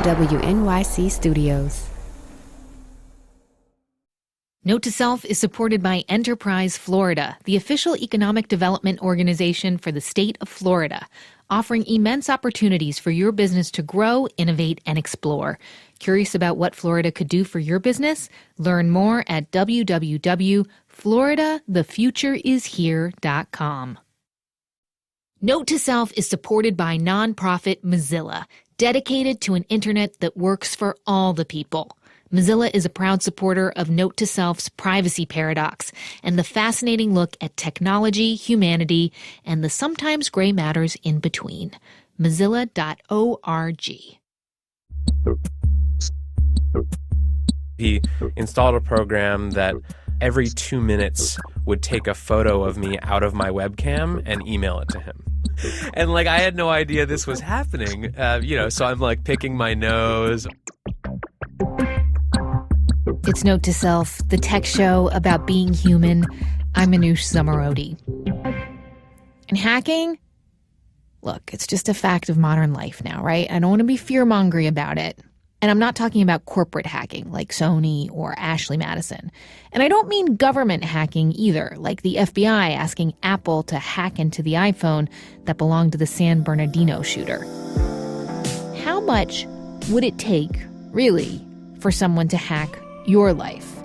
WNYC Studios. Note to Self is supported by Enterprise Florida, the official economic development organization for the state of Florida, offering immense opportunities for your business to grow, innovate, and explore. Curious about what Florida could do for your business? Learn more at www.floridathefutureishere.com. Note to Self is supported by nonprofit Mozilla, dedicated to an internet that works for all the people. Mozilla is a proud supporter of Note to Self's privacy paradox and the fascinating look at technology, humanity, and the sometimes gray matters in between. Mozilla.org. He installed a program that every 2 minutes would take a photo of me out of my webcam and email it to him. And I had no idea this was happening, so I'm picking my nose. It's Note to Self, the tech show about being human. I'm Manoush Zomorodi. And hacking? Look, it's just a fact of modern life now, right? I don't want to be fear-mongering about it. And I'm not talking about corporate hacking like Sony or Ashley Madison. And I don't mean government hacking either, like the FBI asking Apple to hack into the iPhone that belonged to the San Bernardino shooter. How much would it take, really, for someone to hack your life?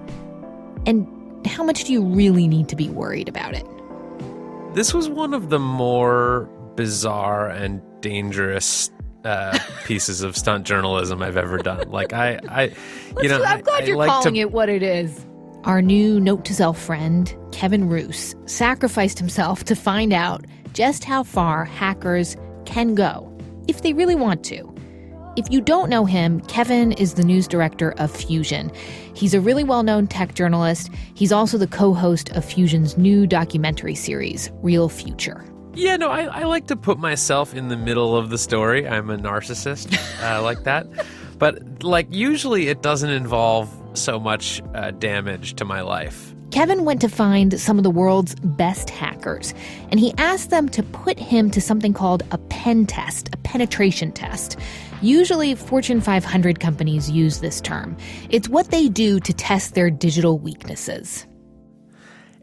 And how much do you really need to be worried about it? This was one of the more bizarre and dangerous pieces of stunt journalism I've ever done. I'm glad you're calling it what it is. Our new Note to Self friend, Kevin Roos, sacrificed himself to find out just how far hackers can go, if they really want to. If you don't know him, Kevin is the news director of Fusion. He's a really well-known tech journalist. He's also the co-host of Fusion's new documentary series, Real Future. Yeah, no, I like to put myself in the middle of the story. I'm a narcissist like that. But usually it doesn't involve so much damage to my life. Kevin went to find some of the world's best hackers, and he asked them to put him to something called a pen test, a penetration test. Usually, Fortune 500 companies use this term. It's what they do to test their digital weaknesses.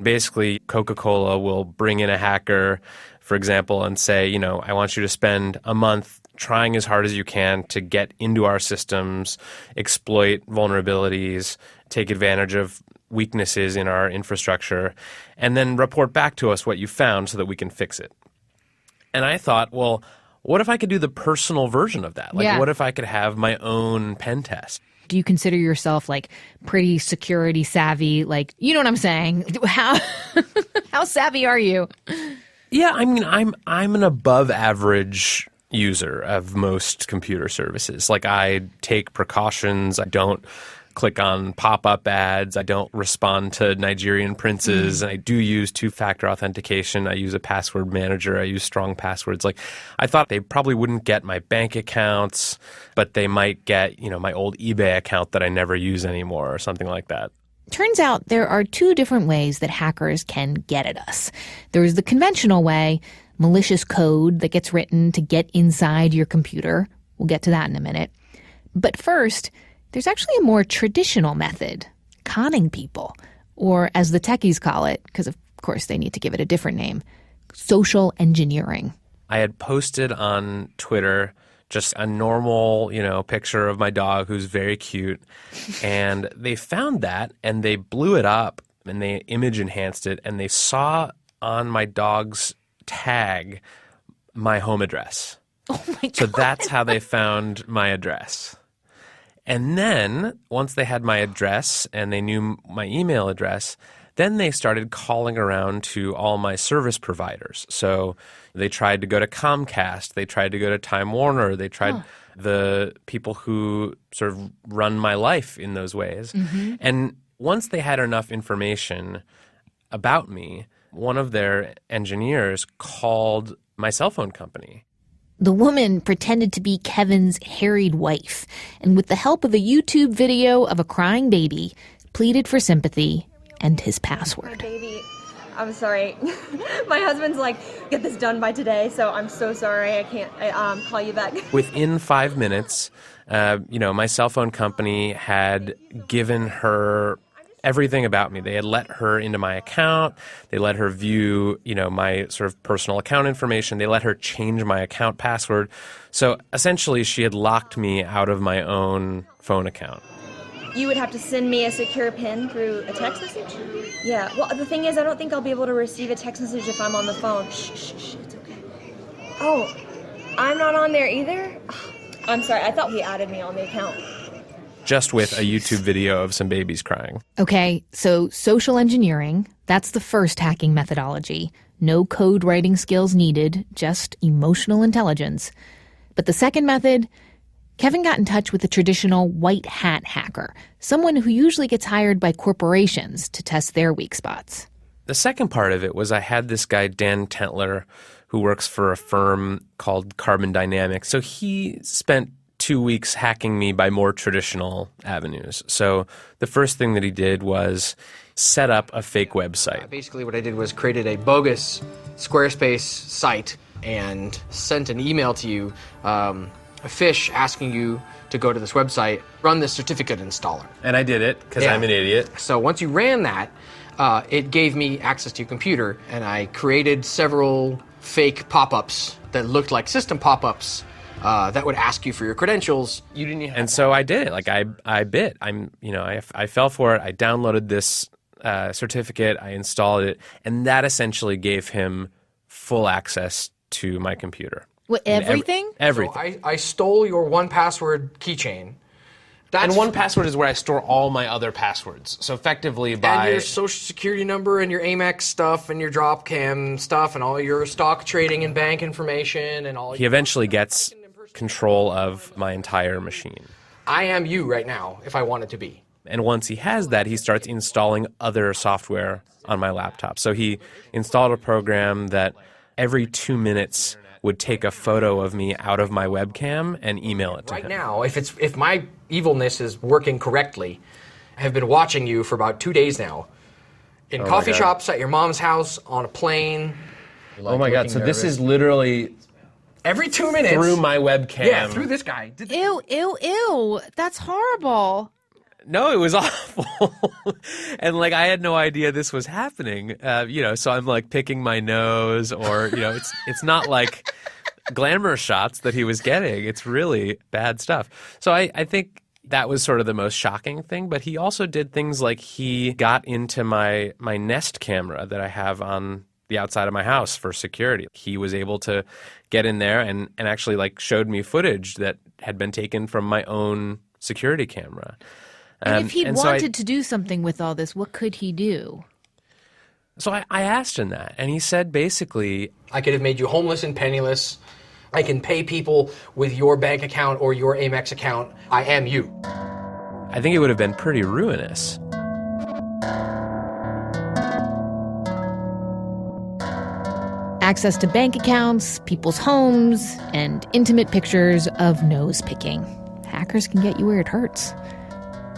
Basically, Coca-Cola will bring in a hacker, for example, and say, I want you to spend a month trying as hard as you can to get into our systems, exploit vulnerabilities, take advantage of weaknesses in our infrastructure, and then report back to us what you found so that we can fix it. And I thought, well, what if I could do the personal version of that? What if I could have my own pen test? Do you consider yourself pretty security savvy? You know what I'm saying? How savvy are you? Yeah, I mean, I'm an above average user of most computer services. I take precautions. I don't click on pop-up ads. I don't respond to Nigerian princes. I do use two-factor authentication. I use a password manager. I use strong passwords. I thought they probably wouldn't get my bank accounts, but they might get, my old eBay account that I never use anymore or something like that. Turns out there are two different ways that hackers can get at us. There's the conventional way, malicious code that gets written to get inside your computer. We'll get to that in a minute. But first, there's actually a more traditional method, conning people, or as the techies call it, because of course they need to give it a different name, social engineering. I had posted on Twitter just a normal, picture of my dog who's very cute, and they found that and they blew it up and they image enhanced it, and they saw on my dog's tag my home address. Oh my God. So that's how they found my address. And then once they had my address and they knew my email address, then they started calling around to all my service providers. So they tried to go to Comcast, they tried to go to Time Warner, they tried the people who sort of run my life in those ways. Mm-hmm. And once they had enough information about me, one of their engineers called my cell phone company. The woman pretended to be Kevin's harried wife, and with the help of a YouTube video of a crying baby, pleaded for sympathy and his password. Baby, I'm sorry. My husband's like, get this done by today, so I'm so sorry. I can't call you back. Within 5 minutes, my cell phone company had given her everything about me. They had let her into my account. They let her view, my sort of personal account information. They let her change my account password. So essentially, she had locked me out of my own phone account. You would have to send me a secure PIN through a text message? Yeah, well, the thing is, I don't think I'll be able to receive a text message if I'm on the phone. Shh, it's okay. Oh, I'm not on there either? I'm sorry, I thought he added me on the account. Just with a YouTube video of some babies crying. Okay, so social engineering, that's the first hacking methodology. No code writing skills needed, just emotional intelligence. But the second method, Kevin got in touch with a traditional white hat hacker, someone who usually gets hired by corporations to test their weak spots. The second part of it was I had this guy, Dan Tentler, who works for a firm called Carbon Dynamics. So he spent 2 weeks hacking me by more traditional avenues. So the first thing that he did was set up a fake website. Basically what I did was created a bogus Squarespace site and sent an email to you, a fish asking you to go to this website, run this certificate installer. And I did it because I'm an idiot. So once you ran that, it gave me access to your computer, and I created several fake pop-ups that looked like system pop-ups that would ask you for your credentials. You didn't even have And so I did it. Like I bit. I fell for it. I downloaded this certificate. I installed it, and that essentially gave him full access to my computer. What, everything? Everything. So I stole your 1Password keychain. And 1Password is where I store all my other passwords. So effectively And your social security number and your Amex stuff and your Dropcam stuff and all your stock trading and bank information and all. He eventually gets control of my entire machine. I am you right now if I wanted to be. And once he has that, he starts installing other software on my laptop. So he installed a program that every 2 minutes would take a photo of me out of my webcam and email it to him. Right now, if my evilness is working correctly, I have been watching you for about 2 days now. In coffee shops, at your mom's house, on a plane. Oh my God, so this is literally every 2 minutes. through my webcam. Yeah, through this guy. Ew. That's horrible. No, it was awful. And I had no idea this was happening. So I'm picking my nose or, it's not like glamour shots that he was getting. It's really bad stuff. So I think that was sort of the most shocking thing. But he also did things like he got into my Nest camera that I have on the outside of my house for security. He was able to get in there and actually showed me footage that had been taken from my own security camera. And if he wanted to do something with all this, what could he do? So I asked him that, and he said basically, I could have made you homeless and penniless. I can pay people with your bank account or your Amex account. I am you. I think it would have been pretty ruinous. Access to bank accounts, people's homes, and intimate pictures of nose picking. Hackers can get you where it hurts.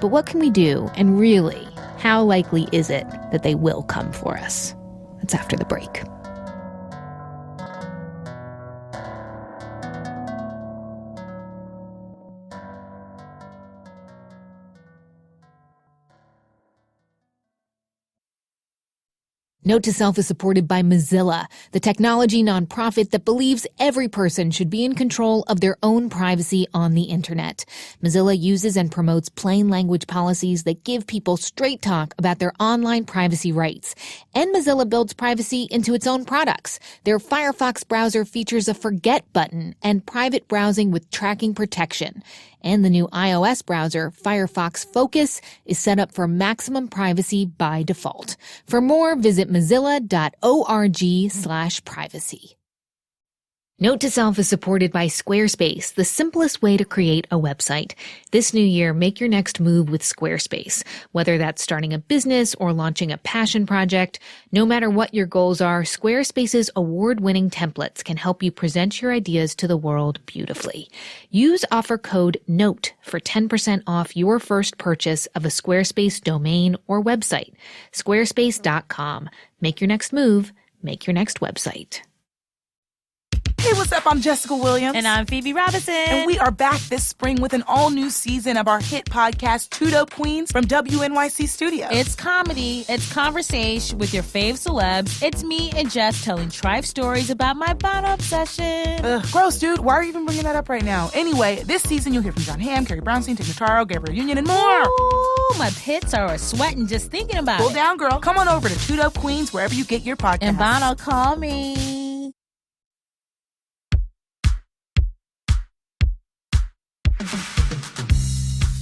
But what can we do? And really, how likely is it that they will come for us? That's after the break. Note to Self is supported by Mozilla, the technology nonprofit that believes every person should be in control of their own privacy on the internet. Mozilla uses and promotes plain language policies that give people straight talk about their online privacy rights. And Mozilla builds privacy into its own products. Their Firefox browser features a forget button and private browsing with tracking protection. And the new iOS browser, Firefox Focus, is set up for maximum privacy by default. For more, visit mozilla.org/privacy. Note to Self is supported by Squarespace, the simplest way to create a website. This new year, make your next move with Squarespace. Whether that's starting a business or launching a passion project, no matter what your goals are, Squarespace's award-winning templates can help you present your ideas to the world beautifully. Use offer code NOTE for 10% off your first purchase of a Squarespace domain or website. Squarespace.com. Make your next move. Make your next website. Hey, what's up? I'm Jessica Williams. And I'm Phoebe Robinson. And we are back this spring with an all-new season of our hit podcast, Two Dope Queens from WNYC Studios. It's comedy, it's conversation with your fave celebs. It's me and Jess telling trife stories about my Bono obsession. Ugh, gross, dude. Why are you even bringing that up right now? Anyway, this season you'll hear from John Hamm, Carrie Brownstein, Tig Notaro, Gabrielle Union, and more. Ooh, my pits are sweating just thinking about Cool it. down, girl. Come on over to Two Dope Queens wherever you get your podcasts. And Bono, call me.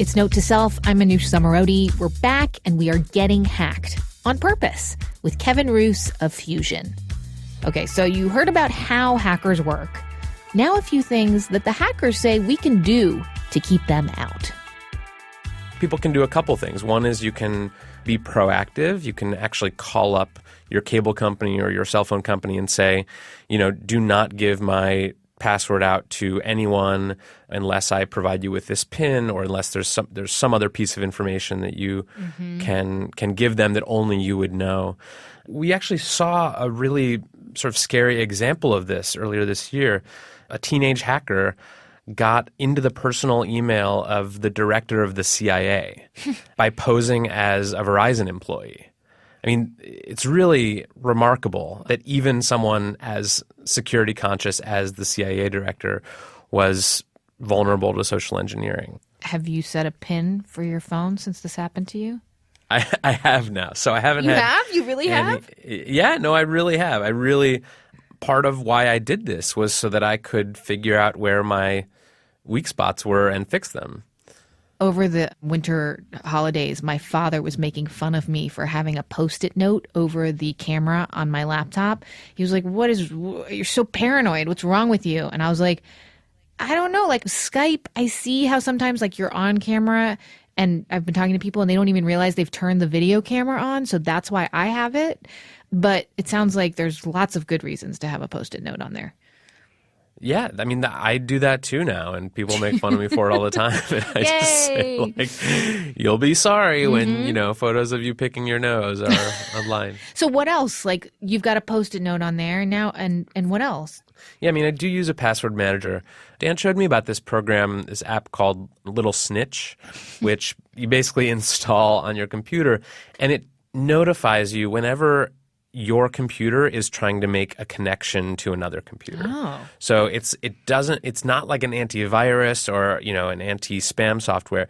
It's Note to Self. I'm Manoush Zomorodi. We're back and we are getting hacked on purpose with Kevin Roos of Fusion. Okay, so you heard about how hackers work. Now a few things that the hackers say we can do to keep them out. People can do a couple things. One is you can be proactive. You can actually call up your cable company or your cell phone company and say, do not give my password out to anyone unless I provide you with this PIN, or unless there's some other piece of information that you can give them that only you would know. We actually saw a really sort of scary example of this earlier this year. A teenage hacker got into the personal email of the director of the CIA by posing as a Verizon employee. I mean, it's really remarkable that even someone as security conscious as the CIA director was vulnerable to social engineering. Have you set a PIN for your phone since this happened to you? I have now. So I haven't You had... have? You really have? Yeah, no, I really have. Part of why I did this was so that I could figure out where my weak spots were and fix them. Over the winter holidays, my father was making fun of me for having a Post-it note over the camera on my laptop. He was like, you're so paranoid. What's wrong with you? And I was like, I don't know, like Skype, I see how sometimes like you're on camera and I've been talking to people and they don't even realize they've turned the video camera on. So that's why I have it. But it sounds like there's lots of good reasons to have a Post-it note on there. Yeah, I mean, I do that too now, and people make fun of me for it all the time. And I just say, like, you'll be sorry when, photos of you picking your nose are online. So what else? Like, you've got a Post-it note on there now, and what else? Yeah, I mean, I do use a password manager. Dan showed me about this program, this app called Little Snitch, which you basically install on your computer, and it notifies you whenever your computer is trying to make a connection to another computer. Oh. So it's not like an antivirus or, an anti-spam software.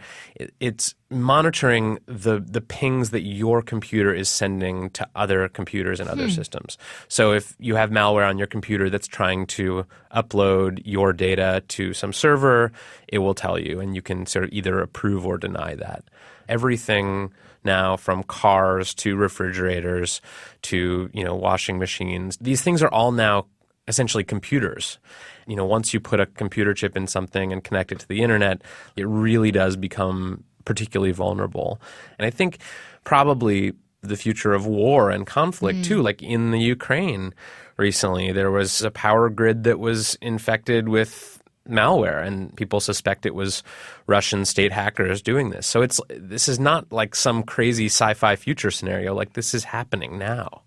It's monitoring the pings that your computer is sending to other computers and other systems. So if you have malware on your computer that's trying to upload your data to some server, it will tell you, and you can sort of either approve or deny that. Everything now, from cars to refrigerators to, washing machines, these things are all now essentially computers. Once you put a computer chip in something and connect it to the internet, it really does become particularly vulnerable. And I think probably the future of war and conflict too, like in the Ukraine recently, there was a power grid that was infected with malware, and people suspect it was Russian state hackers doing this. So this is not like some crazy sci-fi future scenario. Like, this is happening now.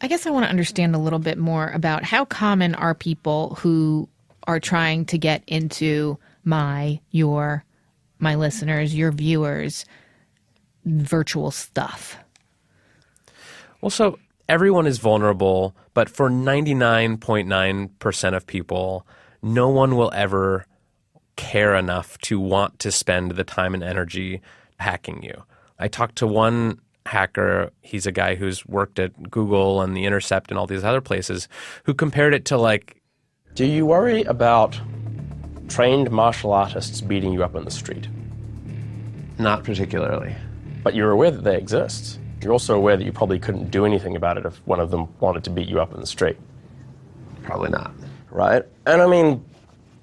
I guess I want to understand a little bit more about how common are people who are trying to get into my listeners, your viewers, virtual stuff. Well, so everyone is vulnerable, but for 99.9% of people, no one will ever care enough to want to spend the time and energy hacking you. I talked to one hacker, he's a guy who's worked at Google and The Intercept and all these other places, who compared it to like... Do you worry about trained martial artists beating you up in the street? Not particularly. But you're aware that they exist. You're also aware that you probably couldn't do anything about it if one of them wanted to beat you up in the street. Probably not. right? And I mean,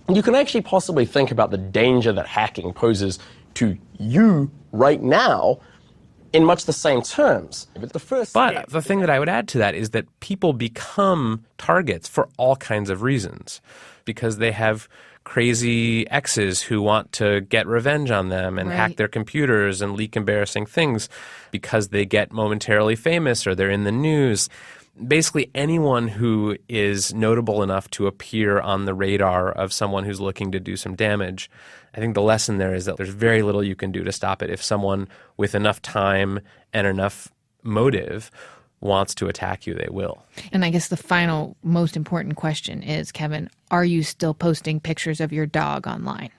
you can actually possibly think about the danger that hacking poses to you right now in much the same terms. But the thing that I would add to that is that people become targets for all kinds of reasons because they have crazy exes who want to get revenge on them and hack their computers and leak embarrassing things because they get momentarily famous or they're in the news. Basically, anyone who is notable enough to appear on the radar of someone who's looking to do some damage, I think the lesson there is that there's very little you can do to stop it. If someone with enough time and enough motive wants to attack you, they will. And I guess the final, most important question is, Kevin, are you still posting pictures of your dog online?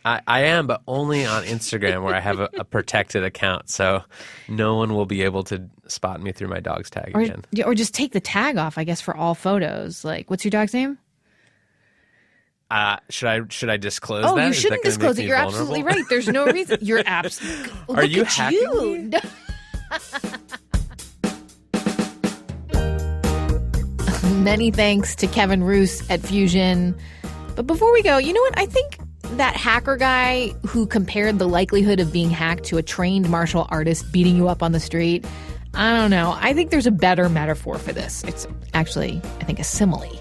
I am, but only on Instagram where I have a protected account, so no one will be able to spot me through my dog's tag again. Or just take the tag off, I guess, for all photos. Like, what's your dog's name? Should I disclose that? Oh, you Is shouldn't that gonna disclose make it. me You're vulnerable? absolutely right. There's no reason. You're absolutely. Are you hacking me? Many thanks to Kevin Roos at Fusion. But before we go, you know what? I think that hacker guy who compared the likelihood of being hacked to a trained martial artist beating you up on the street, I don't know. I think there's a better metaphor for this. It's actually, I think, a simile.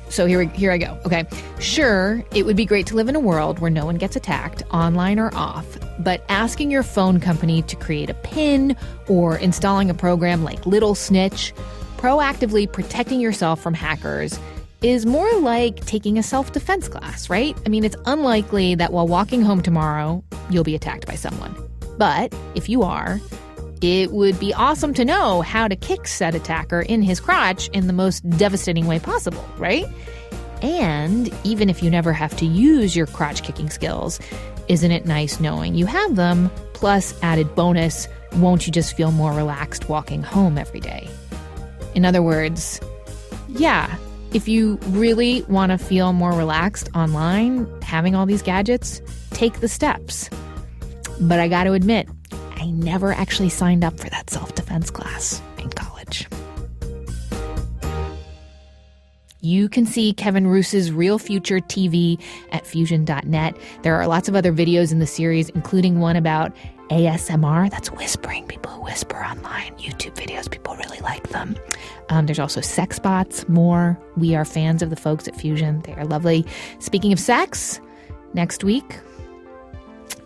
So here I go. Okay. Sure, it would be great to live in a world where no one gets attacked, online or off, but asking your phone company to create a PIN or installing a program like Little Snitch, proactively protecting yourself from hackers, is more like taking a self-defense class, right? I mean, it's unlikely that while walking home tomorrow, you'll be attacked by someone. But if you are, it would be awesome to know how to kick said attacker in his crotch in the most devastating way possible, right? And even if you never have to use your crotch-kicking skills, isn't it nice knowing you have them? Plus, added bonus, won't you just feel more relaxed walking home every day? In other words, yeah, if you really want to feel more relaxed online, having all these gadgets, take the steps. But I got to admit, I never actually signed up for that self-defense class in college. You can see Kevin Roos's Real Future TV at fusion.net. There are lots of other videos in the series, including one about ASMR. That's whispering. People who whisper online. YouTube videos. People really like them. There's also sex bots, more. We are fans of the folks at Fusion. They are lovely. Speaking of sex, next week,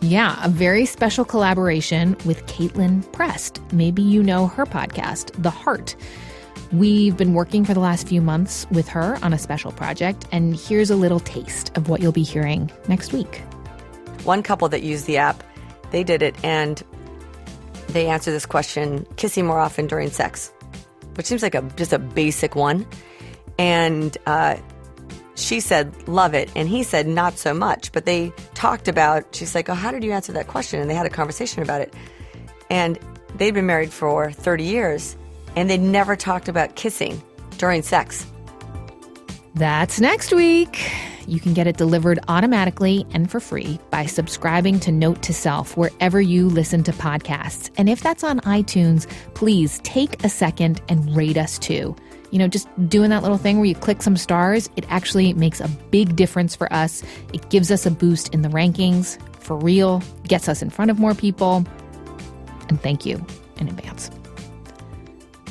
a very special collaboration with Caitlin Prest. Maybe you know her podcast, The Heart. We've been working for the last few months with her on a special project, and here's a little taste of what you'll be hearing next week. One couple that used the app, they did it, and they answered this question, kissing more often during sex, which seems like just a basic one. And she said, love it. And he said, not so much. But they talked about, she's like, oh, how did you answer that question? And they had a conversation about it. And they'd been married for 30 years, and they'd never talked about kissing during sex. That's next week. You can get it delivered automatically and for free by subscribing to Note to Self wherever you listen to podcasts. And if that's on iTunes, please take a second and rate us too. You know, just doing that little thing where you click some stars, it actually makes a big difference for us. It gives us a boost in the rankings, for real, gets us in front of more people. And thank you in advance.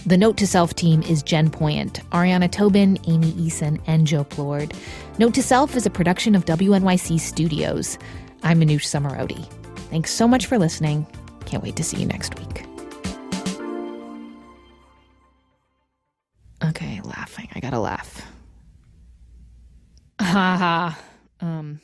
The Note to Self team is Jen Poyant, Ariana Tobin, Amy Eason, and Joe Plord. Note to Self is a production of WNYC Studios. I'm Manoush Zomorodi. Thanks so much for listening. Can't wait to see you next week. Okay, laughing. I gotta laugh. Ha ha.